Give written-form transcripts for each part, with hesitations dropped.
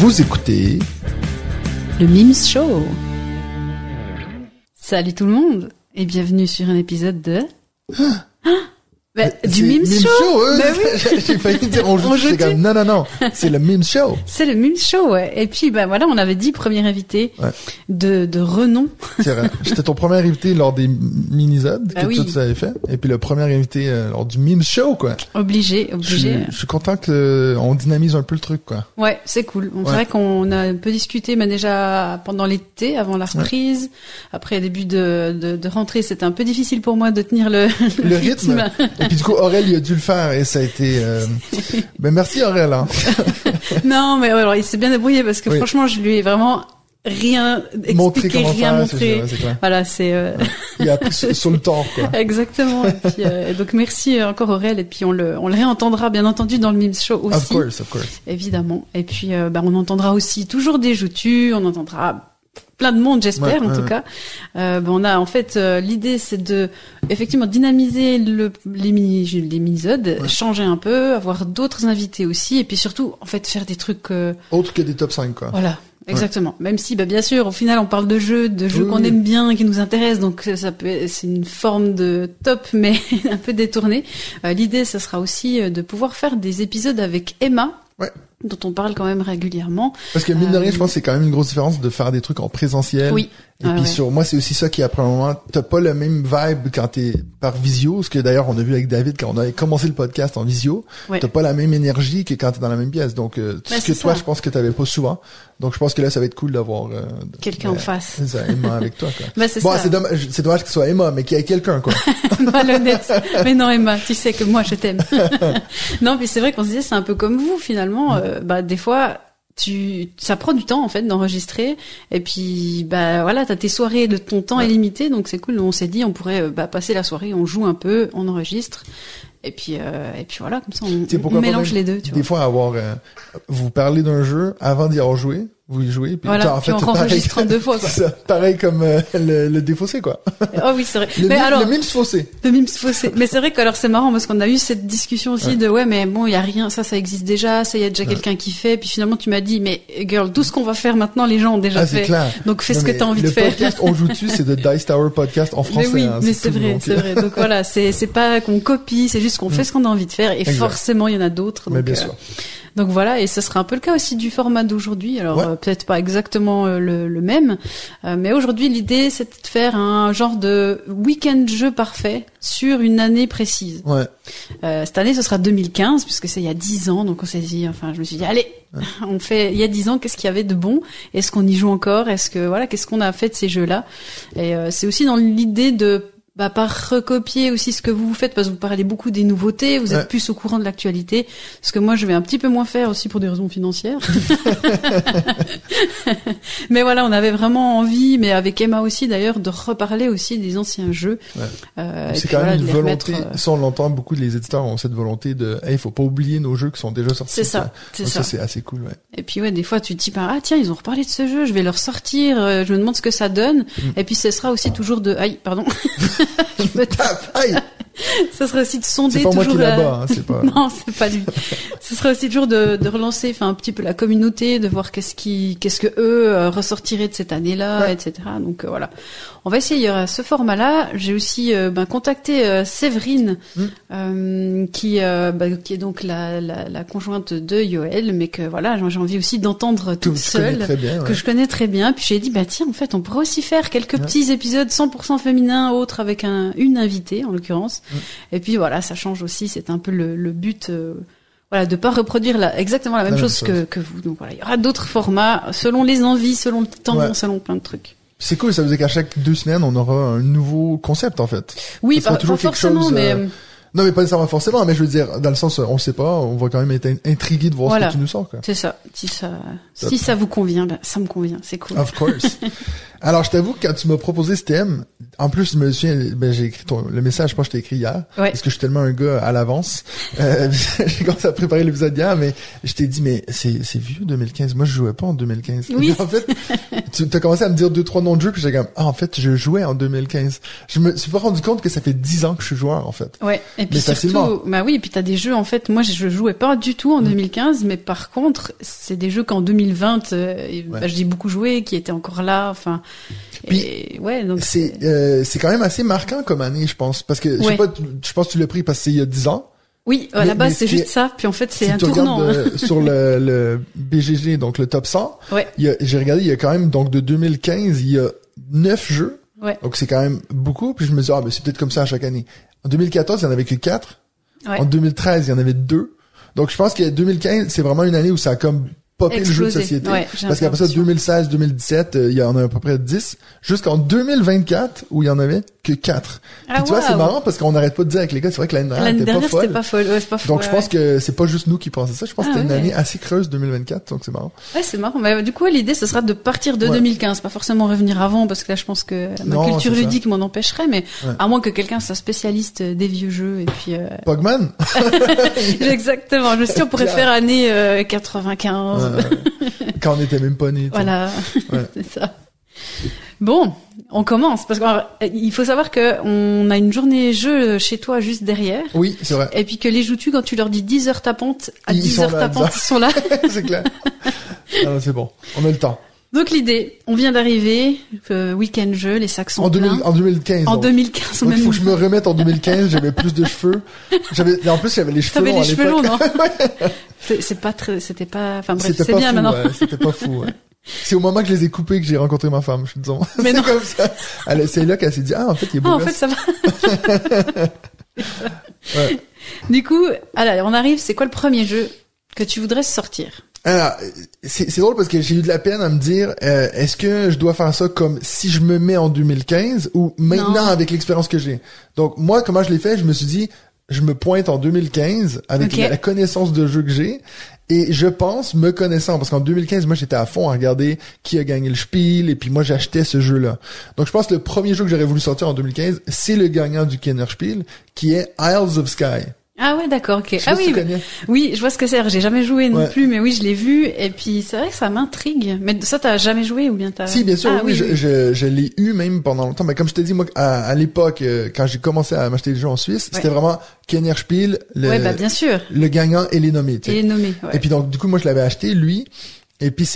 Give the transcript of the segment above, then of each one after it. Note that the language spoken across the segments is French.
Vous écoutez le Mims Show. Salut tout le monde et bienvenue sur un épisode de... du Mims Show. J'ai failli dire on joue. C'est comme non, c'est le Mims Show. C'est le Mims Show, ouais. Et puis voilà, on avait dit premier invité de renom. C'est vrai. J'étais ton premier invité lors des minisodes que toi tu avais fait, et puis le premier invité lors du Mims Show, quoi. Obligé. Je suis content que on dynamise un peu le truc, quoi. Ouais, c'est cool. C'est vrai qu'on a un peu discuté, mais déjà pendant l'été, avant la reprise. Ouais. Après début de rentrée, c'était un peu difficile pour moi de tenir le rythme. Et puis du coup, Aurel, il a dû le faire et ça a été... Ben merci Aurel. Hein. Non, mais alors il s'est bien débrouillé parce que franchement, je lui ai vraiment rien expliqué, rien montré. C'est clair. Voilà, c'est... Il a appris sur le temps, quoi. Exactement. Et puis, donc merci encore Aurel. Et puis on le réentendra bien entendu dans le Mims Show aussi. Of course. Évidemment. Et puis on entendra aussi toujours des joutus, on entendra plein de monde, j'espère, en tout cas. On a, en fait, l'idée, c'est de, effectivement, dynamiser les mini-sodes, changer un peu, avoir d'autres invités aussi, et puis surtout, en fait, faire des trucs, autres que des top 5, quoi. Voilà. Exactement. Même si, bien sûr, au final, on parle de jeux qu'on aime bien, qui nous intéressent, donc c'est une forme de top, mais un peu détournée. L'idée, ça sera aussi de pouvoir faire des épisodes avec Emma. Ouais. Dont on parle quand même régulièrement. Parce que mine de rien, je pense que c'est quand même une grosse différence de faire des trucs en présentiel. Oui. Et puis sur moi, c'est aussi ça qui, après un moment, t'as pas le même vibe quand t'es par visio, ce que d'ailleurs on a vu avec David quand on avait commencé le podcast en visio. T'as pas la même énergie que quand t'es dans la même pièce. Donc, ce que toi, je pense que t'avais pas souvent. Donc, je pense que là, ça va être cool d'avoir quelqu'un en face. C'est ça, Emma avec toi, quoi. C'est ça. C'est dommage que ce soit Emma, mais qu'il y ait quelqu'un, quoi. Malhonnête. Mais non, Emma, tu sais que moi, je t'aime. Non, puis c'est vrai qu'on se disait, c'est un peu comme vous, finalement. Des fois, ça prend du temps en fait d'enregistrer, et puis t'as tes soirées, ton temps est limité, donc c'est cool. On s'est dit on pourrait passer la soirée, on joue un peu, on enregistre, et puis voilà, comme ça on mélange les deux. Tu vois. Des fois vous parlez d'un jeu avant d'y avoir joué. Vous y jouez, puis voilà, en fait, on enregistre 32 fois, quoi. C'est ça, pareil comme le défaussé, quoi. Oh oui, c'est vrai. Le Mims faussé. Le Mims faussé. Mais c'est vrai que alors c'est marrant parce qu'on a eu cette discussion aussi de mais bon, il y a rien, ça existe déjà, ça y a déjà quelqu'un qui fait, puis finalement tu m'as dit mais girl, tout ce qu'on va faire maintenant, les gens ont déjà fait. Clair. Donc fais ce que t'as envie de faire. Le podcast On joue dessus, c'est de Dice Tower Podcast en français. Mais oui, mais c'est vrai. Donc voilà, c'est pas qu'on copie, c'est juste qu'on fait ce qu'on a envie de faire, et forcément il y en a d'autres. Mais bien sûr. Donc voilà, et ce sera un peu le cas aussi du format d'aujourd'hui. Alors peut-être pas exactement le même, mais aujourd'hui l'idée c'est de faire un genre de week-end jeu parfait sur une année précise. Ouais. Cette année ce sera 2015 puisque c'est il y a 10 ans, donc je me suis dit allez, on fait il y a 10 ans, qu'est-ce qu'il y avait de bon? Est-ce qu'on y joue encore? Qu'est-ce qu'on a fait de ces jeux-là? Et c'est aussi dans l'idée de pas recopier aussi ce que vous faites, parce que vous parlez beaucoup des nouveautés, vous êtes plus au courant de l'actualité, ce que moi je vais un petit peu moins faire aussi pour des raisons financières. Mais voilà, on avait vraiment envie, mais avec Emma aussi d'ailleurs, de reparler aussi des anciens jeux. C'est quand même une volonté, ça on l'entend beaucoup, les éditeurs ont cette volonté de faut pas oublier nos jeux qui sont déjà sortis. C'est ça. Ça c'est assez cool, Et puis des fois tu te dis tiens, ils ont reparlé de ce jeu, je vais le ressortir, je me demande ce que ça donne. Et puis ce sera aussi toujours pardon. Je me tape. Aïe. Ça serait aussi de sonder toujours. C'est pas toujours moi qui là-bas, c'est pas. Non, c'est pas lui. Ce serait aussi toujours de relancer, un petit peu la communauté, de voir qu'est-ce que eux ressortiraient de cette année-là, etc. Donc voilà. On va essayer. Il y aura ce format-là. J'ai aussi contacté Séverine, qui est donc la conjointe de Yoël, mais que voilà, j'ai envie aussi d'entendre toute seule, que je connais très bien. Puis j'ai dit tiens, en fait, on pourrait aussi faire quelques petits épisodes 100% féminins, autres avec une invitée en l'occurrence. Et puis voilà, ça change aussi. C'est un peu le but. De pas reproduire exactement la même chose que vous. Donc voilà, il y aura d'autres formats selon les envies, selon le temps, selon plein de trucs. C'est cool, ça veut dire qu'à chaque 2 semaines, on aura un nouveau concept, en fait. Oui, pas forcément, mais... Non, mais pas nécessairement forcément, mais je veux dire, dans le sens, on sait pas, on va quand même être intrigué de voir ce que tu nous sors, quoi. C'est ça. Si ça vous convient, ça me convient, c'est cool. Of course. Alors, je t'avoue que quand tu m'as proposé ce thème, en plus, je me souviens, j'ai écrit le message, je pense que je t'ai écrit hier. Ouais. Parce que je suis tellement un gars à l'avance. J'ai commencé à préparer l'épisode hier, mais je t'ai dit, mais c'est vieux, 2015. Moi, je jouais pas en 2015. Oui. En fait, tu as commencé à me dire 2-3 noms de jeux, puis j'ai comme, en fait, je jouais en 2015. Je me suis pas rendu compte que ça fait 10 ans que je suis joueur, en fait. Ouais. Et puis mais surtout, facilement. bah oui, et puis t'as des jeux, en fait, moi, je jouais pas du tout en 2015, mais par contre, c'est des jeux qu'en 2020, j'ai beaucoup joué, qui étaient encore là, enfin. Puis, ouais, donc c'est quand même assez marquant comme année, je pense, parce que je sais pas, je pense que tu l'as pris parce que c'est il y a 10 ans. Oui, à la base c'est juste ça, puis en fait c'est un tournant. Sur le BGG, donc le top 100. Ouais. J'ai regardé, il y a quand même donc de 2015, il y a 9 jeux. Ouais. Donc c'est quand même beaucoup, puis je me dis ben c'est peut-être comme ça à chaque année. En 2014, il y en avait que 4. Ouais. En 2013, il y en avait 2. Donc je pense que 2015, c'est vraiment une année où ça a comme popé le jeu de société. Ouais, parce qu'après ça, 2016, 2017, il y en a à peu près 10. Jusqu'en 2024, où il y en avait que 4. Puis tu vois, c'est marrant parce qu'on n'arrête pas de dire avec les gars, c'est vrai que l'année dernière, c'était pas folle. Ouais, c'est pas folle. Donc je pense que c'est pas juste nous qui pensons ça. Je pense que c'était une année assez creuse 2024, donc c'est marrant. Ouais, c'est marrant. Mais du coup, l'idée, ce sera de partir de 2015, pas forcément revenir avant, parce que là, je pense que ma culture ludique m'en empêcherait, mais à moins que quelqu'un soit spécialiste des vieux jeux et puis. Pogman. Exactement. Je sais, on pourrait faire année 95. Quand on était même pas nés. Voilà, c'est ça. Bon, on commence parce qu'il faut savoir que on a une journée jeu chez toi juste derrière. Oui, c'est vrai. Et puis que les joues-tu, quand tu leur dis 10 heures tapantes, à 10 heures tapantes, ils sont là. C'est clair. Alors, c'est bon, on a le temps. Donc l'idée, on vient d'arriver, week-end jeu, les sacs sont pleins. En 2015. En 2015, donc, il faut que je me remette en 2015, j'avais plus de cheveux. En plus, j'avais les cheveux longs à l'époque. T'avais les cheveux longs, non? C'était pas, enfin bref, c'est bien maintenant. Ouais, c'était pas fou, ouais. C'est au moment que je les ai coupés que j'ai rencontré ma femme, je suis disons. Mais non. Comme ça. C'est là qu'elle s'est dit, en fait, il est beau. En fait, ça va. Ouais. Du coup, alors, on arrive, c'est quoi le premier jeu que tu voudrais sortir? Alors, c'est drôle parce que j'ai eu de la peine à me dire, est-ce que je dois faire ça comme si je me mets en 2015 ou maintenant avec l'expérience que j'ai? Donc, moi, comment je l'ai fait? Je me suis dit, je me pointe en 2015 avec la connaissance de jeu que j'ai. Et je pense, me connaissant, parce qu'en 2015, moi, j'étais à fond à regarder qui a gagné le Spiel, et puis moi, j'achetais ce jeu-là. Donc, je pense que le premier jeu que j'aurais voulu sortir en 2015, c'est le gagnant du Kenner Spiel, qui est Isles of Sky. Ah ouais, d'accord, ok. Ah oui, oui, je vois ce que c'est. J'ai jamais joué non plus, mais oui, je l'ai vu. Et puis c'est vrai que ça m'intrigue. Mais ça, t'as jamais joué ou bien t'as? Si, bien sûr, oui. Je l'ai eu même pendant longtemps. Mais comme je t'ai dit, moi, à l'époque, quand j'ai commencé à m'acheter des jeux en Suisse, c'était vraiment Kenner Spiel, bien sûr. Le gagnant et les nommés. Et les nommés. Ouais. Et puis donc, du coup, moi, je l'avais acheté, lui. Et puis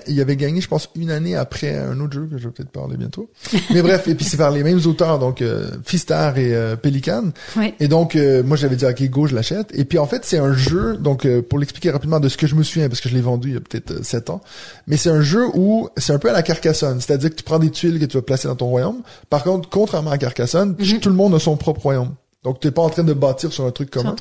il avait gagné, je pense, une année après un autre jeu que je vais peut-être parler bientôt. Mais bref, et puis c'est par les mêmes auteurs, donc Fistar et Pelican. Oui. Et donc moi j'avais dit ok go, je l'achète. Et puis en fait c'est un jeu, donc pour l'expliquer rapidement de ce que je me souviens, parce que je l'ai vendu il y a peut-être 7 ans. Mais c'est un jeu où c'est un peu à la Carcassonne, c'est-à-dire que tu prends des tuiles que tu vas placer dans ton royaume. Par contre, contrairement à Carcassonne, tout le monde a son propre royaume. Donc t'es pas en train de bâtir sur un truc commun.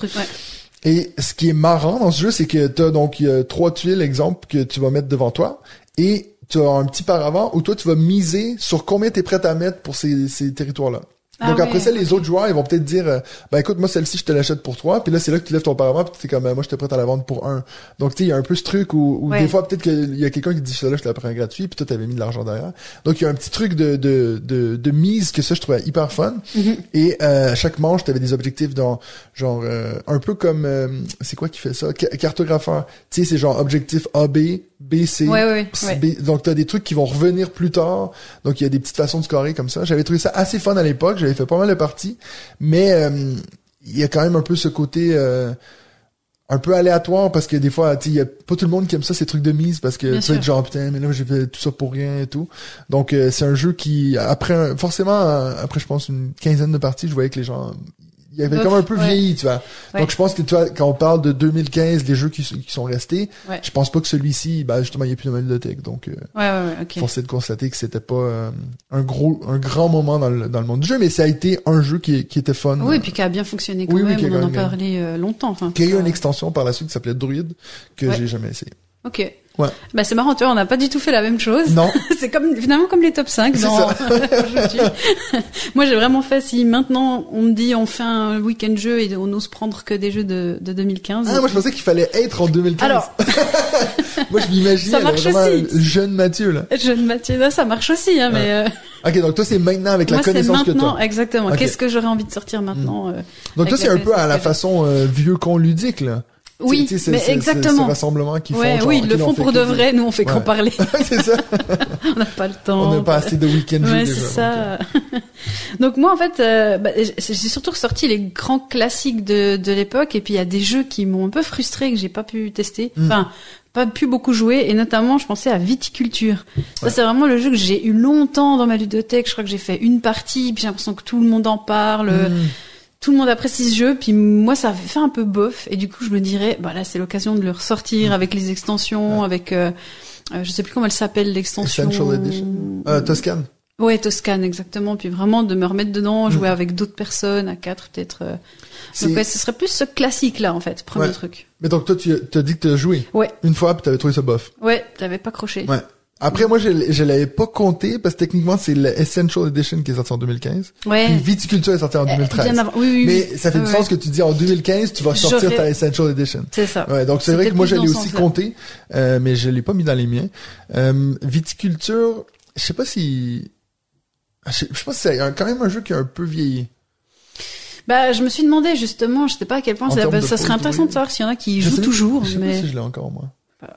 Et ce qui est marrant dans ce jeu, c'est que t'as donc 3 tuiles, exemple, que tu vas mettre devant toi, et tu as un petit paravent où toi tu vas miser sur combien t'es prêt à mettre pour ces territoires-là. Donc après ça, les autres joueurs, ils vont peut-être dire, écoute, moi celle-ci, je te l'achète pour 3, puis là c'est là que tu lèves ton paravent, puis t'es comme, moi j'étais prêt à la vendre pour 1. Donc tu sais, il y a un peu ce truc où des fois peut-être qu'il y a quelqu'un qui dit ça là, je te la prends gratuit, puis toi t'avais mis de l'argent derrière. Donc il y a un petit truc de mise que ça je trouvais hyper fun. Mm-hmm. Et chaque manche, t'avais des objectifs dans genre un peu comme c'est quoi qui fait ça, cartographeur. Tu sais, c'est genre objectif AB, BC. B. Donc t'as des trucs qui vont revenir plus tard. Donc il y a des petites façons de scorer comme ça. J'avais trouvé ça assez fun à l'époque. J'avais fait pas mal de parties, mais il y a quand même un peu ce côté un peu aléatoire parce que des fois, il y a pas tout le monde qui aime ça ces trucs de mise parce que tu vas être genre putain, mais là j'ai fait tout ça pour rien et tout. Donc c'est un jeu qui après je pense une quinzaine de parties, je voyais que les gens il avait comme un peu vieilli, tu vois. Ouais. Donc je pense que toi, quand on parle de 2015, les jeux qui sont restés, je pense pas que celui-ci, justement, il n'y a plus de bibliothèque. Donc, force est de constater que c'était pas un grand moment dans le monde du jeu, mais ça a été un jeu qui était fun. Oui, et puis qui a bien fonctionné quand même. On en a parlé longtemps. Qui a eu une extension par la suite qui s'appelait Druid, que j'ai jamais essayé. Ok. Ouais. Bah, c'est marrant, tu vois, on n'a pas du tout fait la même chose. Non. C'est finalement comme les top 5 dans Moi, j'ai vraiment fait, si maintenant, on me dit, on fait un week-end jeu et on ose prendre que des jeux de 2015. Ah, moi, je pensais qu'il fallait être en 2015. Alors. Moi, je m'imaginais, ça marche aussi. Jeune Mathieu, là. Jeune Mathieu, là, ça marche aussi, hein, mais, Ok, donc toi, c'est maintenant avec la connaissance que tu as. Exactement. Okay. Qu'est-ce que j'aurais envie de sortir maintenant, Donc toi, c'est un peu à la façon, vieux con ludique, là. Oui, mais exactement. C'est rassemblement qui font. Oui, ils le font pour de vrai. Nous, on fait qu'en parler. C'est ça. On n'a pas le temps. On n'a pas assez de week-end jeux déjà. C'est ça. Donc moi, en fait, j'ai surtout ressorti les grands classiques de l'époque, et puis il y a des jeux qui m'ont un peu frustré que j'ai pas pu tester. Enfin, pas pu beaucoup jouer, et notamment, je pensais à Viticulture. Ça, c'est vraiment le jeu que j'ai eu longtemps dans ma ludothèque. Je crois que j'ai fait une partie, puis j'ai l'impression que tout le monde en parle. Tout le monde apprécie ce jeu, puis moi ça avait fait un peu bof, et du coup je me dirais, bah là c'est l'occasion de le ressortir avec les extensions, avec je sais plus comment elle s'appelle l'extension. Essential Edition. Toscane. Ouais, Toscane exactement, puis vraiment de me remettre dedans, jouer avec d'autres personnes, à 4 peut-être. Donc ouais, ce serait plus ce classique là en fait, premier truc. Mais donc toi tu t'as dit que t'as joué. Ouais. Une fois, puis t'avais trouvé ça bof. Ouais, t'avais pas croché. Ouais. Après, moi, je l'avais pas compté, parce que techniquement, c'est l'Essential Edition qui est sorti en 2015. Ouais. Puis Viticulture est sorti en 2013. Bien avant. Oui. Mais ça fait du sens que tu dis en 2015, tu vas sortir ta Essential Edition. C'est ça. Ouais, donc c'est vrai que moi, je l'ai aussi compté, mais je l'ai pas mis dans les miens. Viticulture, je sais pas si c'est quand même un jeu qui a un peu vieilli. Bah, je me suis demandé, justement, je sais pas à quel point ça serait intéressant de savoir s'il y en a qui jouent toujours, je sais pas si je l'ai encore, moi.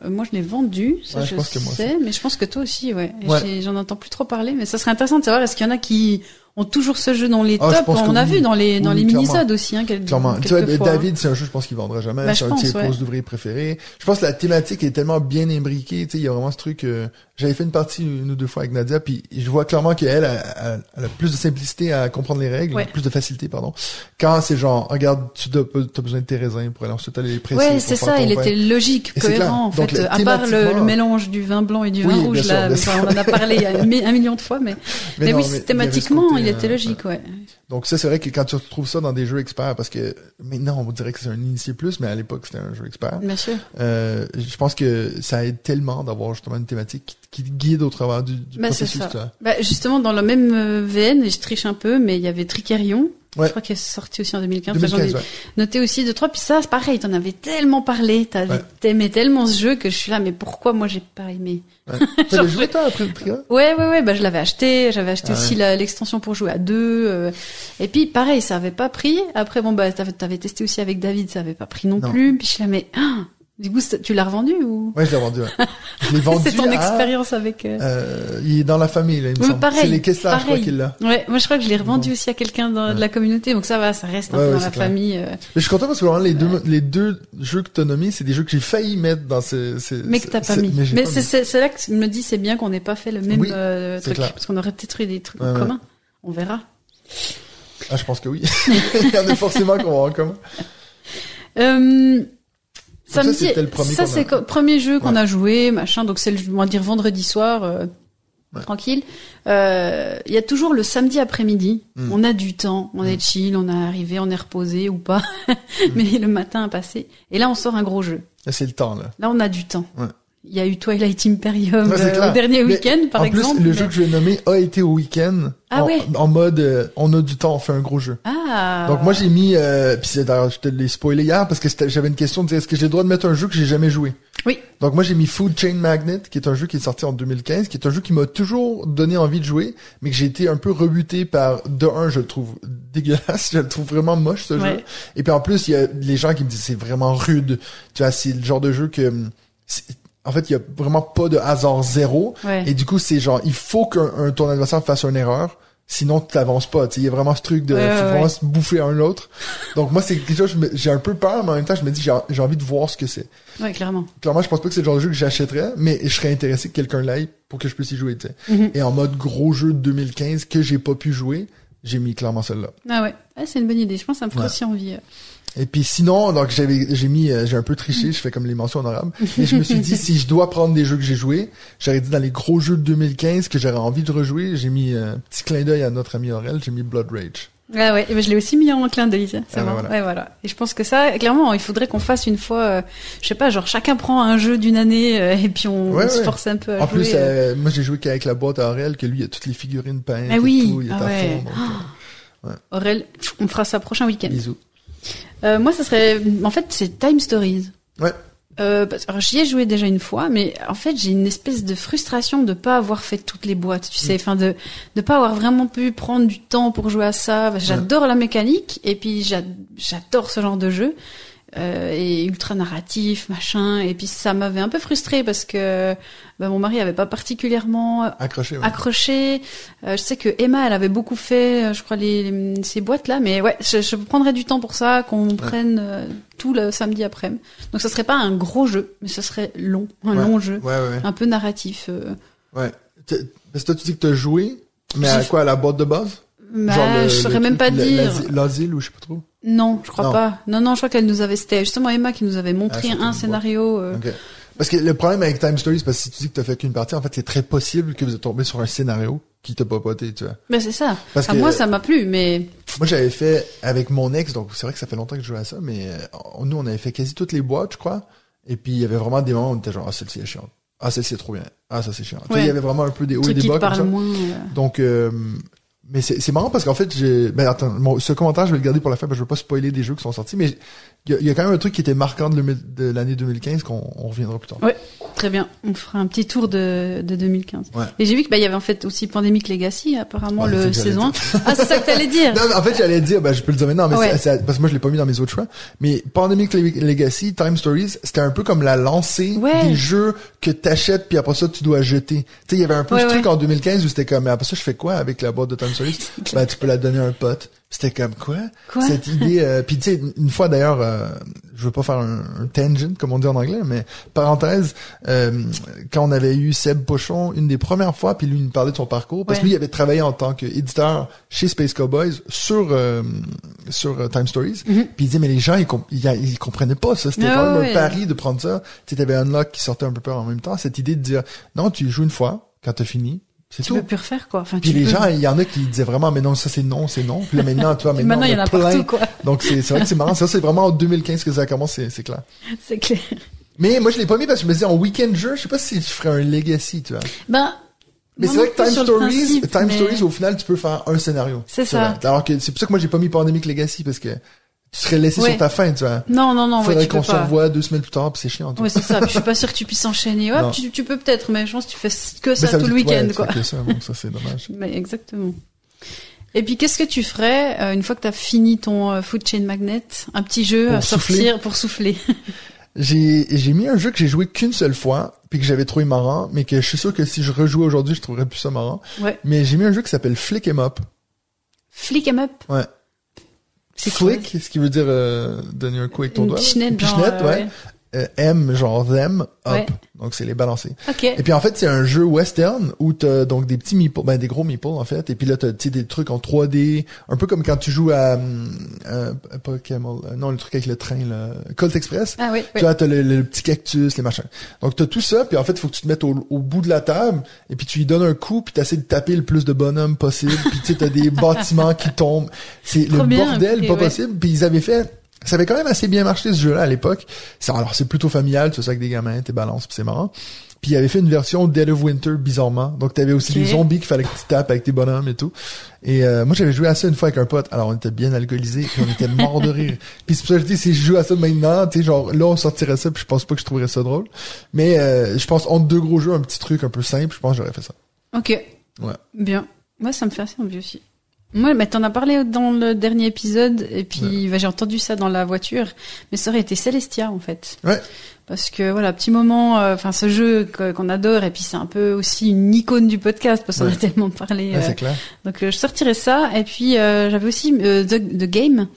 Moi, je l'ai vendu, ça je sais, mais je pense que toi aussi, ouais. J'en entends plus trop parler, mais ça serait intéressant de savoir est-ce qu'il y en a qui ont toujours ce jeu dans les tops. On a vu dans les mini-sodes aussi, hein, clairement. Tu vois, David, c'est un jeu, je pense qu'il vendra jamais. Bah, c'est un de ses postes d'ouvriers préférés. Je pense que la thématique est tellement bien imbriquée, tu sais, il y a vraiment ce truc, j'avais fait une partie une ou deux fois avec Nadia, puis je vois clairement qu'elle a plus de simplicité à comprendre les règles, plus de facilité, pardon. Quand c'est genre, regarde, t'as besoin de tes raisins pour aller ensuite aller les presser. Ouais, c'est ça, il était logique, cohérent, en fait. À part le mélange du vin blanc et du vin rouge, là, on en a parlé il y a 1 million de fois, mais oui, thématiquement, il était logique, ouais. Donc ça, c'est vrai que quand tu retrouves ça dans des jeux experts, parce que maintenant, on dirait que c'est un initié plus, mais à l'époque, c'était un jeu expert. Bien sûr. Je pense que ça aide tellement d'avoir justement une thématique qui guide au travers du processus. C'est ça. Justement, dans la même veine, je triche un peu, mais il y avait Tricerion. Je crois qu'il est sorti aussi en 2015. J'en ai noté aussi 2-3. Puis ça, c'est pareil, t'en avais tellement parlé, t'aimais tellement ce jeu que je suis là, mais pourquoi moi j'ai pas aimé? T'avais joué toi après le Tricerion? Ouais, bah je l'avais acheté. J'avais acheté aussi l'extension pour jouer à 2. Et puis pareil, ça avait pas pris. Après bon t'avais testé aussi avec David, ça avait pas pris non plus. Puis je suis là, mais du coup, tu l'as revendu ou? Ouais, je l'ai vendu, ouais. Je l'ai vendu. C'est ton expérience avec, il est dans la famille, là, il me semble. Pareil. C'est les Kessler, je crois qu'il l'a. Ouais, moi, je crois que je l'ai revendu aussi à quelqu'un de la communauté, donc ça va, ça reste un peu dans la famille. Mais je suis content parce que vraiment, les deux jeux que t'as nommés, c'est des jeux que j'ai failli mettre dans mais que t'as pas mis. Mais c'est là que je me dis, c'est bien qu'on n'ait pas fait le même, truc. Parce qu'on aurait peut-être eu des trucs communs. On verra. Ah, je pense que oui. Il y en a forcément qu'on va avoir en commun. Samedi, ça c'est le premier jeu qu'on a joué, machin. Donc c'est on va dire vendredi soir, tranquille. Il y a toujours le samedi après-midi. On a du temps, on est chill, on est arrivé, on est reposé ou pas, mais le matin a passé. Et là on sort un gros jeu. Là c'est le temps là. Là on a du temps. Ouais. Il y a eu Twilight Imperium au dernier week-end, par exemple. En plus, le jeu que je vais nommer a été au week-end. En mode, on a du temps, on fait un gros jeu. Ah. Donc moi j'ai mis, puis d'ailleurs je te l'ai spoilé hier parce que j'avais une question de dire est-ce que j'ai le droit de mettre un jeu que j'ai jamais joué. Oui. Donc moi j'ai mis Food Chain Magnet, qui est un jeu qui est sorti en 2015, qui est un jeu qui m'a toujours donné envie de jouer, mais que j'ai été un peu rebuté par, je le trouve dégueulasse, je le trouve vraiment moche ce jeu. Et puis en plus il y a les gens qui me disent c'est vraiment rude. Tu vois, c'est le genre de jeu que en fait, il y a vraiment pas de hasard zéro. Ouais. Et du coup, c'est genre, il faut ton adversaire fasse une erreur. Sinon, tu t'avances pas. Il y a vraiment ce truc de, faut vraiment se bouffer un l'autre. Donc, moi, c'est quelque chose, j'ai un peu peur, mais en même temps, je me dis, j'ai envie de voir ce que c'est. Ouais, clairement. Clairement, je pense pas que c'est le genre de jeu que j'achèterais, mais je serais intéressé que quelqu'un l'aille pour que je puisse y jouer, tu sais. Et en mode gros jeu de 2015 que j'ai pas pu jouer, j'ai mis clairement celle-là. Ah ouais. C'est une bonne idée. Je pense que ça me ferait aussi envie. Et puis sinon, donc j'ai un peu triché, je fais comme les mentions honorables, mais je me suis dit si je dois prendre des jeux que j'ai joués, j'aurais dit dans les gros jeux de 2015 que j'aurais envie de rejouer, j'ai mis petit clin d'œil à notre ami Aurel, j'ai mis Blood Rage. Ah ouais, je l'ai aussi mis en clin d'œil, ça. C'est bon. Voilà. Ouais, voilà. Et je pense que ça, clairement, il faudrait qu'on fasse une fois, je sais pas, genre chacun prend un jeu d'une année et puis on se force un peu à jouer. En plus, moi j'ai joué qu'avec la boîte à Aurel, que lui, il y a toutes les figurines peintes et tout, il est à fond. Donc, Aurel, on fera ça prochain week-end. Bisous. Moi, ça serait, en fait, c'est Time Stories. Ouais. Alors j'y ai joué déjà une fois, mais en fait j'ai une espèce de frustration de pas avoir fait toutes les boîtes, tu sais, enfin de pas avoir vraiment pu prendre du temps pour jouer à ça. J'adore la mécanique et puis j'adore ce genre de jeu et ultra narratif machin. Et puis ça m'avait un peu frustrée parce que mon mari avait pas particulièrement accroché. Je sais que Emma elle avait beaucoup fait, je crois ces boîtes là, mais ouais, je prendrais du temps pour ça, qu'on prenne tout le samedi après-midi. Donc ça serait pas un gros jeu, mais ça serait long, long jeu, un peu narratif. Ouais. Parce que toi tu dis que t'as joué, mais à quoi, à la boîte de base? Genre je saurais même pas dire. L'asile ou je sais pas trop. Non, je crois pas. Non, je crois qu'elle nous avait, c'était justement Emma qui nous avait montré un scénario. Okay. Parce que le problème avec Time Stories, parce que si tu dis que t'as fait qu'une partie, en fait, c'est très possible que vous êtes tombé sur un scénario qui t'a papoté, tu vois. Ben, c'est ça. Parce que moi, ça m'a plu, mais... Moi, j'avais fait avec mon ex, donc c'est vrai que ça fait longtemps que je jouais à ça, mais nous, on avait fait quasi toutes les boîtes, je crois. Et puis, il y avait vraiment des moments où on était genre, celle-ci est chiante. Celle-ci est trop bien. Ça, c'est chiant. Tu sais, il y avait vraiment un peu des hauts et des bas comme ça. Moins, Donc, mais c'est marrant parce qu'en fait, ce commentaire, je vais le garder pour la fin parce que je veux pas spoiler des jeux qui sont sortis, mais il y a quand même un truc qui était marquant de l'année 2015 qu'on reviendra plus tard. Ouais, très bien. On fera un petit tour de 2015. Ouais. Et j'ai vu que il y avait en fait aussi Pandemic Legacy, apparemment, le saison 1. Ah, c'est ça que t'allais dire. Non, mais en fait, j'allais dire, je peux le dire maintenant, mais parce que moi, je l'ai pas mis dans mes autres choix. Mais Pandemic Legacy, Time Stories, c'était un peu comme la lancée des jeux que t'achètes puis après ça, tu dois jeter. Tu sais, il y avait un peu ce truc en 2015 où c'était comme, mais après ça, je fais quoi avec la boîte de Time Stories? Tu peux la donner à un pote. C'était comme quoi? Cette idée, puis tu sais, une fois d'ailleurs, je veux pas faire un tangent, comme on dit en anglais, mais parenthèse, quand on avait eu Seb Pochon, une des premières fois, puis lui, il nous parlait de son parcours, parce que lui, il avait travaillé en tant qu'éditeur chez Space Cowboys sur Time Stories, puis il disait, mais les gens, ils comprenaient pas ça, c'était quand même un pari de prendre ça. Tu sais, t'avais Unlock qui sortait un peu peur en même temps, cette idée de dire, non, tu joues une fois, quand t'as fini, c'est tu tout. peux plus refaire, quoi. Enfin, puis les gens, il y en a qui disaient vraiment, mais non, ça c'est non. Puis là, maintenant, tu vois, maintenant il y en a partout, quoi. Donc c'est vrai que c'est marrant. Ça, c'est vraiment en 2015 que ça commence, c'est clair. C'est clair. Mais moi, je l'ai pas mis parce que je me disais, en week-end jeu, je sais pas si je ferais un legacy, tu vois. Mais c'est vrai que Time Stories, au final, tu peux faire un scénario. C'est ça. Alors que c'est pour ça que moi, j'ai pas mis Pandemic Legacy parce que tu serais laissé sur ta fin, tu vois. Non. Faudrait qu'on se revoie 2 semaines plus tard, puis c'est chiant. Oui, c'est ça. Puis je suis pas sûr que tu puisses enchaîner. Ouais, tu peux peut-être, mais je pense que tu fais que ça tout le week-end, quoi. Que ça, bon, ça c'est dommage. Mais exactement. Et puis, qu'est-ce que tu ferais une fois que t'as fini ton Food Chain Magnet, un petit jeu à sortir pour souffler? J'ai mis un jeu que j'ai joué qu'une seule fois, puis que j'avais trouvé marrant, mais que je suis sûr que si je rejouais aujourd'hui, je trouverais plus ça marrant. Ouais. Mais j'ai mis un jeu qui s'appelle Flick 'em Up. Flick 'em Up? Ouais. Flick, ce qui veut dire donner un coup avec ton doigt. Pichenette, ouais. M, genre them, up. Ouais. Donc, c'est les balancer. Ok. Et puis, en fait, c'est un jeu western où t'as donc des petits meeples, des gros meeples, en fait. Et puis là, t'as, tu sais, des trucs en 3D. Un peu comme quand tu joues à, pas Camel, non, le truc avec le train, là. Colt Express. Ah oui. Tu vois, t'as le petit cactus, les machins. Donc, t'as tout ça. Puis, en fait, il faut que tu te mettes au bout de la table. Et puis, tu lui donnes un coup. Puis, t'essaies de taper le plus de bonhommes possible. Puis, tu sais, t'as des bâtiments qui tombent. C'est le bordel, pas possible. Puis, ils avaient fait, ça avait quand même assez bien marché ce jeu-là à l'époque. Alors c'est plutôt familial, tu fais ça avec des gamins, t'es balances, puis c'est marrant. Puis il avait fait une version Dead of Winter bizarrement. Donc t'avais aussi des zombies qu'il fallait que tu tapes avec tes bonhommes et tout. Et moi j'avais joué à ça une fois avec un pote. Alors on était bien alcoolisés, puis on était morts de rire. Puis c'est pour ça que je dis si je joue à ça maintenant, tu sais genre là on sortirait ça, puis je pense pas que je trouverais ça drôle. Mais je pense entre deux gros jeux, un petit truc un peu simple, je pense que j'aurais fait ça. Ok. Ouais. Bien. Moi ça me fait assez envie aussi. Moi, mais t'en as parlé dans le dernier épisode, et puis j'ai entendu ça dans la voiture, mais ça aurait été Celestia, en fait. Ouais. Parce que, voilà, petit moment, ce jeu qu'on adore, et puis c'est un peu aussi une icône du podcast, parce qu'on a tellement parlé. Ouais, c'est clair. Donc, je sortirais ça, et puis j'avais aussi The Game.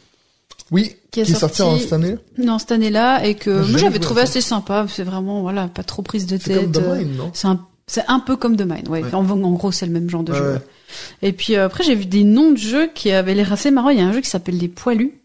Oui, qui est sorti en cette année. Non, cette année-là, et que moi j'avais trouvé assez sympa. C'est vraiment, voilà, pas trop prise de tête. C'est comme The Mine, non? C'est un peu comme The Mine, ouais. En gros, c'est le même genre de jeu. Ouais. Et puis après, j'ai vu des noms de jeux qui avaient l'air assez marrants. Il y a un jeu qui s'appelle Les Poilus,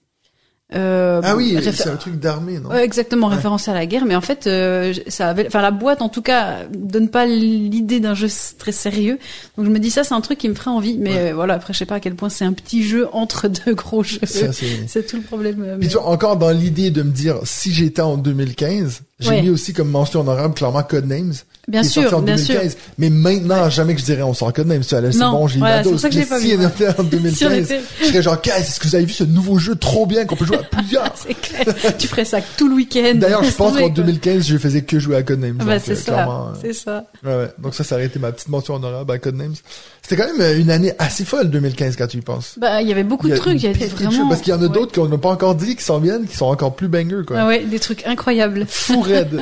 Ah oui, c'est un truc d'armée, non? Exactement, référence à la guerre, mais en fait, la boîte en tout cas donne pas l'idée d'un jeu très sérieux. Donc je me dis ça, c'est un truc qui me ferait envie, mais voilà, après je sais pas à quel point c'est un petit jeu entre deux gros jeux. C'est tout le problème. Puis tu vois, encore dans l'idée de me dire, si j'étais en 2015, j'ai mis aussi comme mention honorable clairement Codenames. Bien sûr, en 2015. Bien sûr. Mais maintenant, jamais que je dirais on sort Codenames. C'est bon, j'ai eu ma dose. C'est pour ça que je l'ai pas vu. Si en 2015, je serais genre, est-ce que vous avez vu ce nouveau jeu trop bien qu'on peut jouer à plusieurs? C'est clair. Tu ferais ça tout le week-end. D'ailleurs, je pense qu'en 2015, je faisais que jouer à Codenames. C'est ça. C'est ça. Ouais. Donc ça aurait été ma petite mention honorable à Codenames. C'était quand même une année assez folle, 2015, quand tu y penses. Il y avait beaucoup de trucs. Il y a vraiment. Parce qu'il y en a d'autres qu'on n'a pas encore dit, qui s'en viennent, qui sont encore plus bangers, quoi. Ah ouais, des trucs incroyables. Fou raide.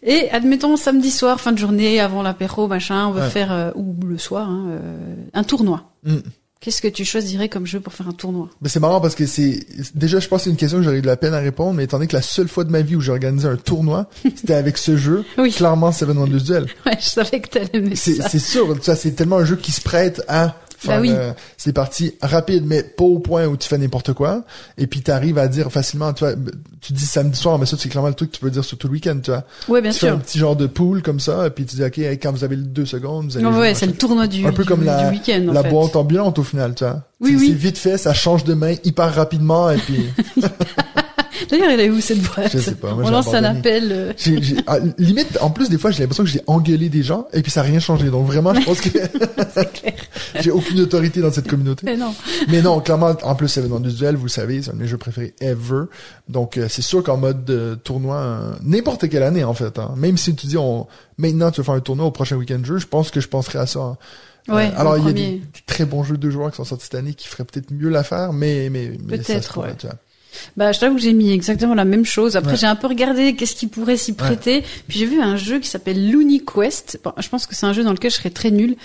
Et admettons samedi soir, fin de journée, avant l'apéro, machin, on veut faire ou le soir un tournoi. Qu'est-ce que tu choisirais comme jeu pour faire un tournoi? Ben c'est marrant parce que déjà je pense que c'est une question que j'aurais eu de la peine à répondre, mais étant donné que la seule fois de ma vie où j'ai organisé un tournoi, c'était avec ce jeu, clairement Seven Wonders Duel. Ouais, je savais que t'allais aimer ça. C'est sûr, ça c'est tellement un jeu qui se prête à faire c'est des parties rapides mais pas au point où tu fais n'importe quoi, et puis t'arrives à dire facilement, tu vois, tu dis samedi soir, mais ça c'est clairement le truc que tu peux dire sur tout le week-end, tu vois. Ouais, bien sûr. Tu fais un petit genre de pool comme ça, et puis tu dis ok, quand vous avez 2 secondes, vous allez jouer, c'est le tournoi du un peu comme du week-end, la boîte ambulante au final, tu vois. Oui. C'est vite fait, ça change de main hyper rapidement, et puis D'ailleurs, il est où cette boîte? Je sais pas. Moi, on lance un appel. Limite, en plus, des fois, j'ai l'impression que j'ai engueulé des gens et puis ça n'a rien changé. Donc vraiment, je pense que c'est clair. J'ai aucune autorité dans cette communauté. Mais non, clairement, en plus, Seven Wonders Duel, vous le savez, c'est un de mes jeux préférés ever. Donc c'est sûr qu'en mode tournoi, n'importe quelle année en fait. Hein, même si tu dis maintenant tu veux faire un tournoi au prochain week-end jeu, je pense que je penserais à ça. Hein. Ouais, alors il y a des très bons jeux de joueurs qui sont sortis cette année qui feraient peut-être mieux l'affaire, mais peut-être, ça tu vois. Je t'avoue que j'ai mis exactement la même chose. Après, j'ai un peu regardé qu'est-ce qui pourrait s'y prêter. Puis j'ai vu un jeu qui s'appelle Looney Quest. Bon, je pense que c'est un jeu dans lequel je serais très nulle.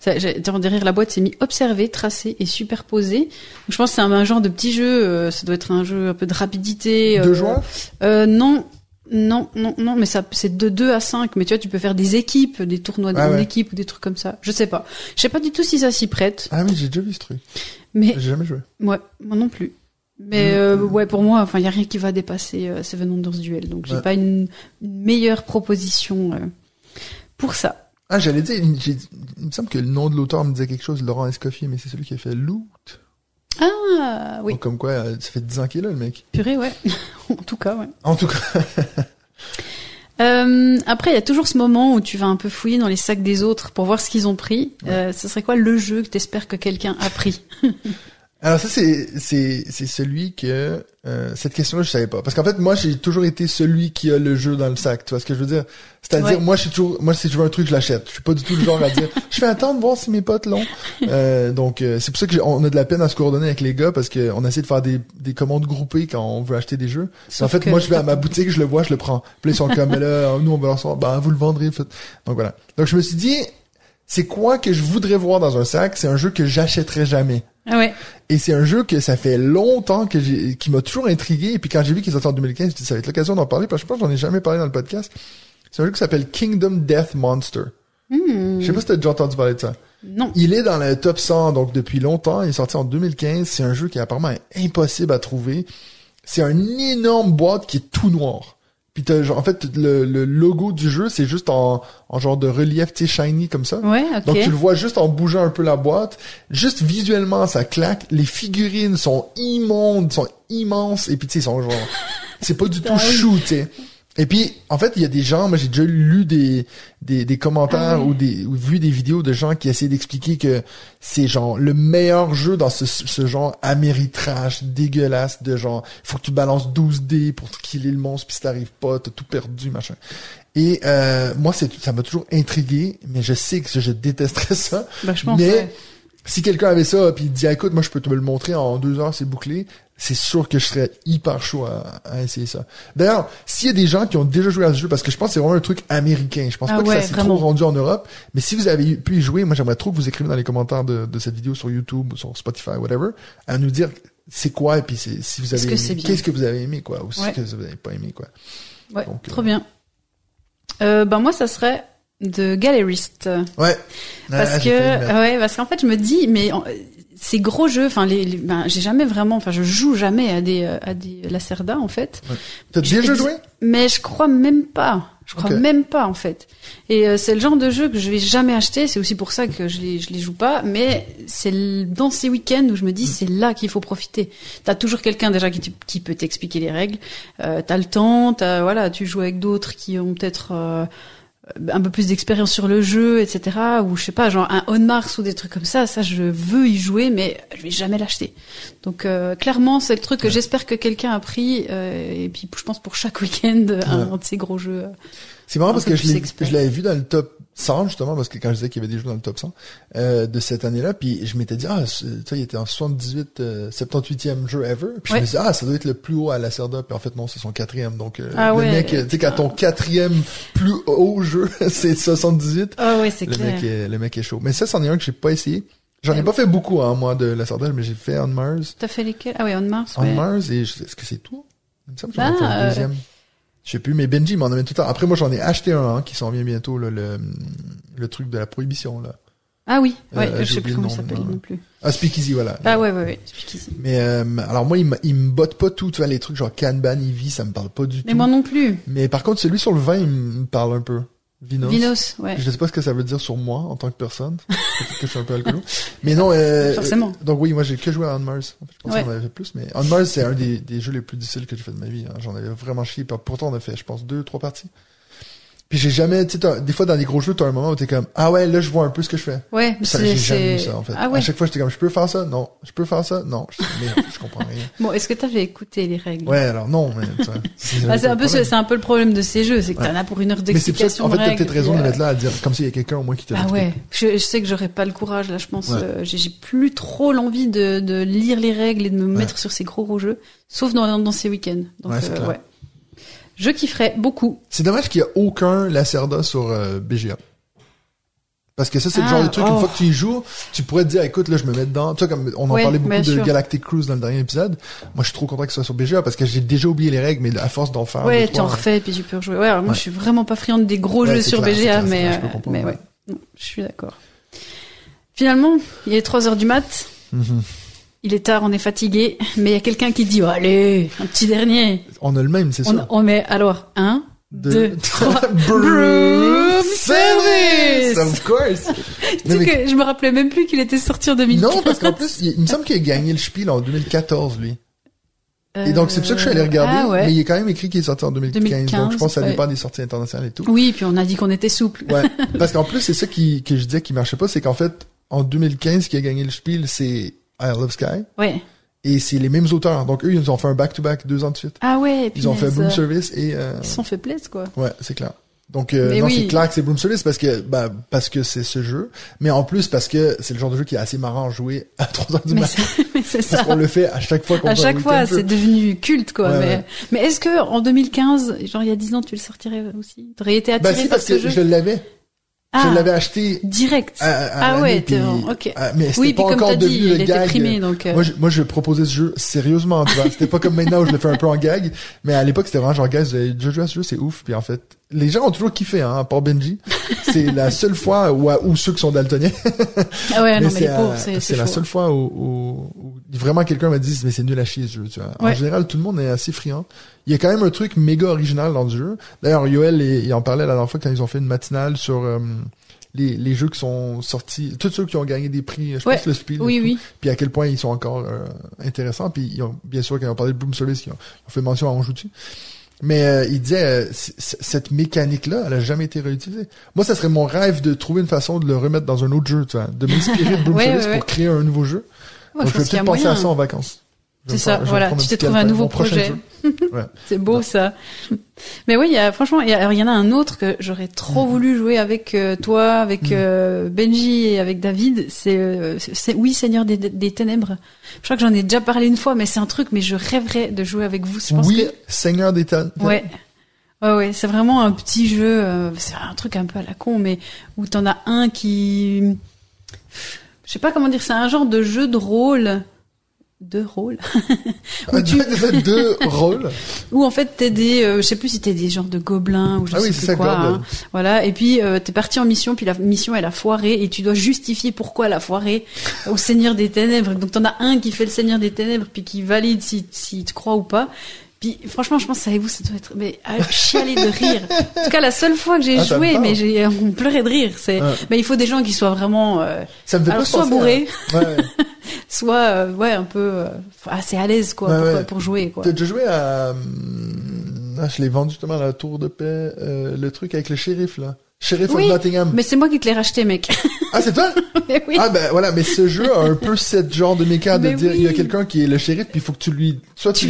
Derrière la boîte, c'est mis observer, tracer et superposer. Donc, je pense que c'est un genre de petit jeu. Ça doit être un jeu un peu de rapidité. 2 joueurs? Non, mais ça, c'est de 2 à 5. Mais tu vois, tu peux faire des équipes, des tournois en équipe ou des trucs comme ça. Je sais pas du tout si ça s'y prête. Ah oui, j'ai déjà vu ce truc. Mais j'ai jamais joué. Ouais, moi non plus. Mais pour moi, enfin, il y a rien qui va dépasser Seven Wonders Duel, donc j'ai pas une meilleure proposition pour ça. Ah, j'allais dire, il me semble que le nom de l'auteur me disait quelque chose, Laurent Escoffier, mais c'est celui qui a fait Loot. Ah oui. Donc, comme quoi, ça fait 10 ans qu'il est là, le mec. Purée, ouais. En tout cas, ouais. En tout cas. Après, il y a toujours ce moment où tu vas un peu fouiller dans les sacs des autres pour voir ce qu'ils ont pris. Ce serait quoi le jeu que t'espères que quelqu'un a pris? Alors ça c'est celui que cette question-là je savais pas, parce qu'en fait moi j'ai toujours été celui qui a le jeu dans le sac, tu vois ce que je veux dire, c'est-à-dire moi si je veux un truc je l'achète, je suis pas du tout le genre à dire je vais attendre voir si mes potes l'ont. Donc c'est pour ça que on a de la peine à se coordonner avec les gars, parce que on essaie de faire des commandes groupées quand on veut acheter des jeux. En fait moi je vais à ma boutique, je le vois, je le prends, puis ils sont comme là nous on va leur sortir, vous le vendrez, fait. Donc voilà, donc je me suis dit c'est quoi que je voudrais voir dans un sac, c'est un jeu que j'achèterais jamais. Ah ouais. Et c'est un jeu que ça fait longtemps qui m'a toujours intrigué. Et puis quand j'ai vu qu'il est sorti en 2015, je dit ça va être l'occasion d'en parler, parce que je pense que j'en ai jamais parlé dans le podcast. C'est un jeu qui s'appelle Kingdom Death Monster. Je sais pas si t'as déjà entendu parler de ça. Non. Il est dans le top 100 donc depuis longtemps. Il est sorti en 2015. C'est un jeu qui est apparemment impossible à trouver. C'est une énorme boîte qui est tout noir. Puis en fait, le logo du jeu, c'est juste en genre de relief, tu sais, shiny comme ça. Ouais, ok. Donc tu le vois juste en bougeant un peu la boîte. Juste visuellement, ça claque. Les figurines sont immondes, sont immenses. Et puis tu sais, ils sont genre... c'est pas du tout chou, tu sais. Et puis, en fait, il y a des gens, moi j'ai déjà lu des commentaires ou vu des vidéos de gens qui essaient d'expliquer que c'est genre le meilleur jeu dans ce genre Ameritrash dégueulasse de genre, il faut que tu balances 12 dés pour killer le monstre, puis si t'arrives pas, t'as tout perdu, machin. Et moi, ça m'a toujours intrigué, mais je sais que je détesterais ça. Je pense, mais si quelqu'un avait ça, puis il dit écoute, moi je peux te le montrer en 2 heures, c'est bouclé, c'est sûr que je serais hyper chaud à essayer ça. D'ailleurs, s'il y a des gens qui ont déjà joué à ce jeu, parce que je pense que c'est vraiment un truc américain, je pense pas que ça s'est trop rendu en Europe, mais si vous avez pu y jouer, moi j'aimerais trop que vous écriviez dans les commentaires de cette vidéo sur YouTube, sur Spotify, whatever, à nous dire c'est quoi, et puis si vous avez aimé, qu'est-ce que vous avez aimé, quoi, ou ce que vous avez pas aimé, quoi. Ouais, donc, trop bien. Moi ça serait de Gallerist. Ouais. Parce qu'en fait je me dis, mais ces gros jeux, enfin j'ai jamais vraiment, enfin je joue jamais à des Lacerda en fait. Ouais. T'as déjà joué? Mais je crois même pas. Même pas en fait. Et c'est le genre de jeu que je vais jamais acheter. C'est aussi pour ça que je les joue pas. Mais c'est dans ces week-ends où je me dis c'est là qu'il faut profiter. T'as toujours quelqu'un déjà qui peut t'expliquer les règles. T'as le temps. Tu joues avec d'autres qui ont peut-être un peu plus d'expérience sur le jeu, etc. Ou je sais pas, genre un On Mars ou des trucs comme ça. Ça, je veux y jouer, mais je vais jamais l'acheter. Donc clairement, c'est le truc que j'espère que quelqu'un a pris. Et puis je pense pour chaque week-end, un de ces gros jeux. C'est marrant parce que je l'avais vu dans le top 100 justement, parce que quand je disais qu'il y avait des jeux dans le top 100 de cette année-là, puis je m'étais dit il était en 78e jeu ever, puis je me disais ça doit être le plus haut à Lacerda, puis en fait non, c'est son 4e, donc le mec, tu sais, quand ton 4e plus haut jeu c'est 78, c'est clair. Le mec est chaud. Mais ça, c'en est un que j'ai pas essayé. J'en ai pas fait beaucoup moi de Lacerda, mais j'ai fait On Mars. T'as fait lesquels? On Mars. On Mars, et est-ce que c'est tout? Il me semble que j'en ai fait un deuxième. Je sais plus, mais Benji m'en amène tout le temps. Après, moi, j'en ai acheté un qui s'en vient bientôt, là, le truc de la prohibition, là. Ah oui, je sais plus comment ça s'appelle non plus. Speakeasy, voilà. Ah ouais, Speakeasy. Mais alors moi, il me botte pas tout, tu vois, les trucs genre Kanban, Eevee, ça me parle pas du tout. Mais moi non plus. Mais par contre, celui sur le vin, il me parle un peu. Vinos, ouais. Je sais pas ce que ça veut dire sur moi en tant que personne. Peut-être que je suis un peu alcoolo. Mais non, forcément. Donc oui, moi j'ai que joué à On Mars. En fait, je pense qu'on en avait fait plus, mais On Mars c'est un des jeux les plus difficiles que j'ai fait de ma vie. Hein. J'en avais vraiment chié. Pourtant on a fait, je pense, 2-3 parties. Puis j'ai jamais, tu sais, des fois dans des gros jeux, t'as un moment où t'es comme, là je vois un peu ce que je fais. Ouais, j'ai jamais eu ça en fait. À chaque fois j'étais comme, je peux faire ça? Non. Je peux faire ça? Non. Mais je comprends rien. Bon, est-ce que t'avais écouté les règles? Ouais, alors non, mais tu vois, c'est un peu le problème de ces jeux, c'est que t'en as pour une heure d'explication. Mais c'est en fait, t'as peut-être raison de mettre là à dire, comme s'il y a quelqu'un au moins qui te l'explique. Ouais. Je sais que j'aurais pas le courage, là, je pense, j'ai plus trop l'envie de lire les règles et de me mettre sur ces gros jeux, sauf dans ces week-ends. Donc, ouais. Je kifferais beaucoup. C'est dommage qu'il y a aucun Lacerda sur BGA. Parce que ça, c'est le genre de truc, une fois que tu y joues, tu pourrais te dire, écoute, là, je me mets dedans. Tu vois, comme on en parlait beaucoup de Galactic Cruise dans le dernier épisode. Moi, je suis trop content que ce soit sur BGA parce que j'ai déjà oublié les règles, mais à force d'en faire. Ouais, tu en refais, puis tu peux rejouer. Ouais, alors moi, je suis vraiment pas friande des gros jeux sur BGA, mais ouais. Non, je suis d'accord. Finalement, il est 3h du mat. Il est tard, on est fatigué, mais il y a quelqu'un qui dit, allez, un petit dernier. On a le même, c'est ça. On met, alors, 1, 2, 3, Broom Service! Of course! Tu sais que je me rappelais même plus qu'il était sorti en 2015. Non, parce qu'en plus, il me semble qu'il a gagné le Spiel en 2014, lui. Et donc, c'est pour ça que je suis allé regarder, mais il est quand même écrit qu'il est sorti en 2015, donc je pense que ça dépend des sorties internationales et tout. Oui, puis on a dit qu'on était souple. Ouais. Parce qu'en plus, c'est ça que je disais qui marchait pas, c'est qu'en fait, en 2015, qui a gagné le Spiel, c'est I Love Sky. Ouais. Et c'est les mêmes auteurs. Donc eux, ils ont fait un back-to-back 2 ans de suite. Ah ouais. Ils ont fait Broom Service et ils se sont fait plaisir, quoi. Ouais, c'est clair. Donc c'est clair que c'est Broom Service parce que c'est ce jeu, mais en plus parce que c'est le genre de jeu qui est assez marrant à jouer à 3h du matin. Mais c'est ça. Parce qu'on le fait à chaque fois qu'on À chaque fois, c'est devenu culte, quoi. Ouais, mais est-ce que en 2015, genre il y a 10 ans, tu le sortirais aussi? T'aurais été attiré par ce jeu? Je l'avais. Je l'avais acheté direct. Ok. Mais c'était pas encore devenu le gag. Primé, donc moi, je proposais ce jeu sérieusement, tu vois. C'était pas comme maintenant où je le fais un peu en gag. Mais à l'époque, c'était vraiment genre, guys, vous avez déjà joué à ce jeu, c'est ouf. Puis en fait, les gens ont toujours kiffé, à part Benji. C'est la seule fois où ceux qui sont daltoniens. Ah ouais, non, mais les pauvres, c'est la seule fois où vraiment quelqu'un m'a dit, mais c'est nul à chier, ce jeu, tu vois. En général, tout le monde est assez friand. Il y a quand même un truc méga original dans le jeu. D'ailleurs, Yoel, il en parlait la dernière fois quand ils ont fait une matinale sur les jeux qui sont sortis, tous ceux qui ont gagné des prix, je pense le Spiel. Oui. Puis à quel point ils sont encore intéressants. Puis ils ont, bien sûr, quand ils ont parlé de Broom Service, ils ont fait mention à On Joue dessus. Mais il disait, cette mécanique-là, elle a jamais été réutilisée. Moi, ça serait mon rêve de trouver une façon de le remettre dans un autre jeu, tu vois, de m'inspirer de Broom Service pour créer un nouveau jeu. Ouais, donc je vais peut-être penser à ça en vacances. C'est ça, voilà. Tu t'es trouvé un nouveau projet. Ouais. C'est beau, ça. Mais oui, franchement, il y en a un autre que j'aurais trop voulu jouer avec toi, avec Benji et avec David. C'est Seigneur des Ténèbres. Je crois que j'en ai déjà parlé une fois, mais c'est un truc, mais je rêverais de jouer avec vous. Je pense Seigneur des Ténèbres. Ouais, c'est vraiment un petit jeu, c'est un truc un peu à la con, mais où t'en as un qui, je sais pas comment dire, c'est un genre de jeu de rôle. 2 rôles. Deux rôles. Où en fait t'es des, je sais plus si t'es des genres de gobelins ou je sais plus quoi. Hein. Voilà. Et puis t'es parti en mission, puis la mission elle a foiré et tu dois justifier pourquoi elle a foiré au Seigneur des Ténèbres. Donc t'en as un qui fait le Seigneur des Ténèbres puis qui valide si tu crois ou pas. Puis franchement, je pense avec vous ça doit être chialer de rire. En tout cas, la seule fois que j'ai joué, mais on pleurait de rire. Mais il faut des gens qui soient vraiment ça me fait soit bourrés, soit un peu assez à l'aise quoi pour jouer quoi. T'as déjà joué à je l'ai vendu justement à la Tour de Paix, le truc avec le shérif là. Sheriff of Nottingham. Mais c'est moi qui te l'ai racheté, mec. Ah, c'est toi? Mais oui. Ah, ben, voilà, mais ce jeu a un peu cette genre de méca de dire, il y a quelqu'un qui est le shérif, puis il faut que tu lui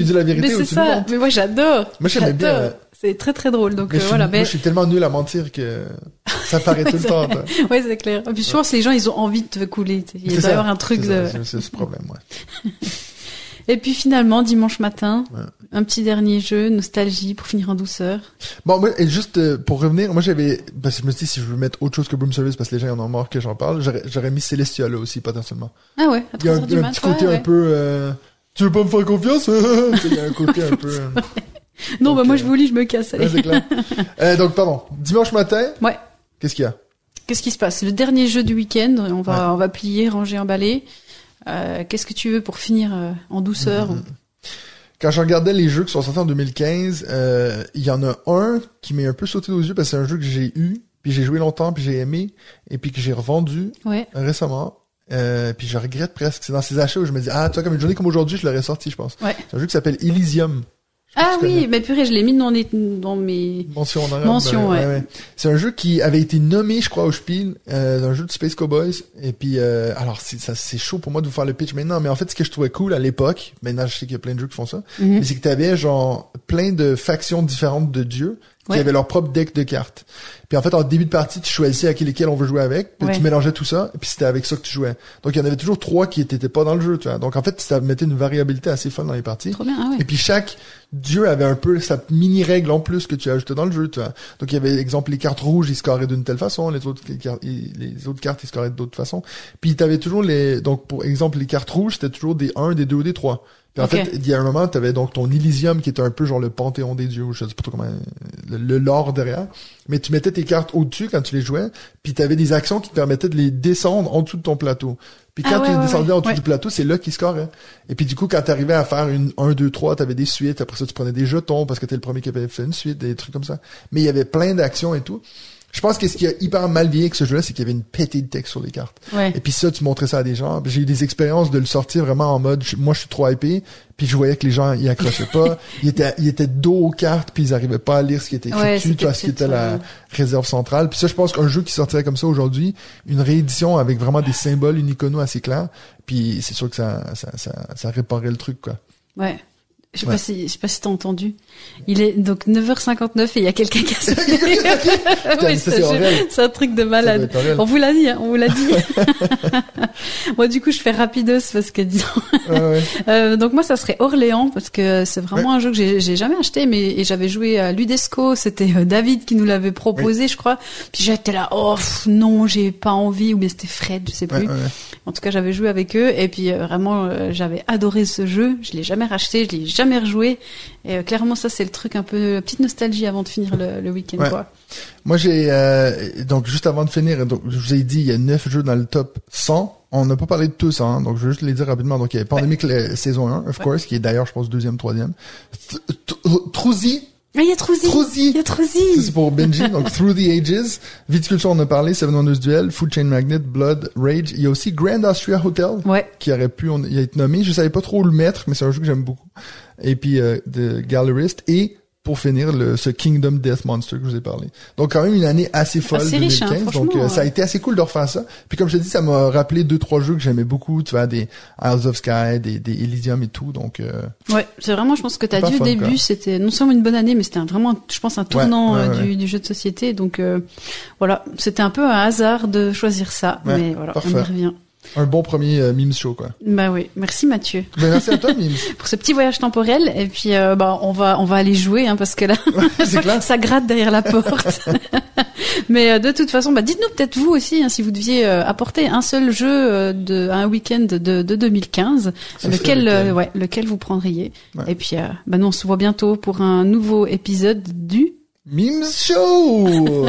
dis la vérité ou tu lui mentes. Mais moi, j'adore. Moi, j'aimais bien. C'est très, très drôle, donc, Moi, je suis tellement nul à mentir que ça paraît tout le temps, toi. Ouais, c'est clair. Et puis, je pense que les gens, ils ont envie de te couler. Il doit y avoir un truc c'est ce problème, ouais. Et puis finalement, dimanche matin, un petit dernier jeu, nostalgie, pour finir en douceur. Bon, moi, et juste pour revenir, moi parce que je me suis dit, si je veux mettre autre chose que Broom Service, parce que les gens en ont marre que j'en parle, j'aurais mis Celestia là aussi, potentiellement. Ah ouais, à 3h du matin. Il y a un petit côté un peu, tu veux pas me faire confiance? Il y a un côté un peu... Non, donc, moi je vous lis, je me casse, allez. Ouais, c'est clair. Donc, pardon, dimanche matin. Ouais. Qu'est-ce qu'il y a? Qu'est-ce qui se passe? Le dernier jeu du week-end, on va plier, ranger, emballer. Qu'est-ce que tu veux pour finir en douceur? Quand je regardais les jeux qui sont sortis en 2015, il y en a un qui m'est un peu sauté aux yeux parce que c'est un jeu que j'ai eu, puis j'ai joué longtemps, puis j'ai aimé, et puis que j'ai revendu récemment. Puis je regrette presque. C'est dans ces achats où je me dis, tu vois, comme une journée comme aujourd'hui, je l'aurais sorti, je pense. Ouais. C'est un jeu qui s'appelle Elysium. Mais purée, je l'ai mis dans mes mentions, ouais. C'est un jeu qui avait été nommé, je crois, au Spiel, un jeu de Space Cowboys. Et puis, alors, c'est chaud pour moi de vous faire le pitch maintenant, mais en fait, ce que je trouvais cool à l'époque, maintenant je sais qu'il y a plein de jeux qui font ça, mais c'est que t'avais genre plein de factions différentes de dieux qui avaient leur propre deck de cartes. Puis en fait, en début de partie, tu choisissais avec lesquels on veut jouer avec, puis tu mélangeais tout ça, et puis c'était avec ça que tu jouais. Donc il y en avait toujours 3 qui étaient pas dans le jeu, tu vois. Donc en fait, ça mettait une variabilité assez fun dans les parties. Trop bien, Et puis chaque dieu avait un peu sa mini règle en plus que tu ajoutais dans le jeu, tu vois. Donc il y avait exemple les cartes rouges, ils scoraient d'une telle façon, les autres cartes ils scoraient d'autre façon. Puis t'avais toujours donc pour exemple les cartes rouges, c'était toujours des 1, des 2 ou des 3. Puis en fait, il y a un moment, t'avais donc ton Elysium qui était un peu genre le panthéon des dieux, ou je sais pas trop comment, le lore derrière. Mais tu mettais tes cartes au-dessus quand tu les jouais, puis t'avais des actions qui te permettaient de les descendre en dessous de ton plateau. Puis quand tu les descendais en dessous du plateau, c'est là qu'ils scoraient. Et puis du coup, quand t'arrivais à faire une 1, 2, 3, t'avais des suites. Après ça, tu prenais des jetons parce que t'es le premier qui avait fait une suite, des trucs comme ça. Mais il y avait plein d'actions et tout. Je pense que ce qui a hyper mal vieilli avec ce jeu-là, c'est qu'il y avait une pétée de texte sur les cartes. Ouais. Et puis ça, tu montrais ça à des gens. J'ai eu des expériences de le sortir vraiment en mode, moi je suis trop hypé, puis je voyais que les gens y accrochaient pas. Ils étaient dos aux cartes, puis ils arrivaient pas à lire ce qui était écrit dessus, tu vois, ce qui était la réserve centrale. Puis ça, je pense qu'un jeu qui sortirait comme ça aujourd'hui, une réédition avec vraiment des symboles uniconaux assez clairs, puis c'est sûr que ça réparait le truc, quoi. Ouais. Je sais pas si t'as entendu. Il est donc 9h59 et il y a quelqu'un qui a sonné. Oui, c'est un truc de malade. On vous l'a dit, on vous l'a dit. Moi, du coup, je fais rapidos parce que disons. Donc moi, ça serait Orléans parce que c'est vraiment un jeu que j'ai jamais acheté, mais j'avais joué à Ludesco. C'était David qui nous l'avait proposé, je crois. Puis j'étais là, non, j'ai pas envie, ou bien c'était Fred, je sais plus. En tout cas, j'avais joué avec eux et puis vraiment, j'avais adoré ce jeu. Je l'ai jamais racheté, je l'ai jamais rejoué. Et clairement, ça, c'est le truc un peu, petite nostalgie avant de finir le week-end, quoi. Moi, j'ai, donc, juste avant de finir, donc, je vous ai dit, il y a 9 jeux dans le top 100. On n'a pas parlé de tous, hein, donc je vais juste les dire rapidement. Donc, il y a Pandemic saison 1, of course, qui est d'ailleurs, je pense, 2e, 3e. Trouzy. Ah, il y a Trouzy. Il y a Trouzy. C'est pour Benji. Donc, Through the Ages. Viticulture, on a parlé. Seven Wonders Duel. Food Chain Magnet. Blood Rage. Il y a aussi Grand Austria Hotel. Qui aurait pu y être nommé. Je savais pas trop où le mettre, mais c'est un jeu que j'aime beaucoup. Et puis, The Gallerist. Et, pour finir, ce Kingdom Death Monster que je vous ai parlé. Donc, quand même, une année assez folle, assez 2015. Riche, hein, donc, ça a été assez cool de refaire ça. Puis, comme je te dis, ça m'a rappelé 2-3 jeux que j'aimais beaucoup. Tu vois, des Isles of Sky, des Elysium et tout. Donc, ouais, c'est vraiment, je pense que t'as dit au début, c'était non seulement une bonne année, mais c'était vraiment, je pense, un tournant du jeu de société. Donc, voilà. C'était un peu un hasard de choisir ça. Mais voilà, on y revient. Un bon premier Mims Show, quoi. Bah oui, merci Mathieu. Ben, merci à toi, Mims. Pour ce petit voyage temporel. Et puis, on va aller jouer, hein, parce que là, c'est clair. Ça gratte derrière la porte. Mais de toute façon, dites-nous peut-être vous aussi, hein, si vous deviez apporter un seul jeu un week-end de 2015, lequel vous prendriez. Ouais. Et puis, nous on se voit bientôt pour un nouveau épisode du Mims Show.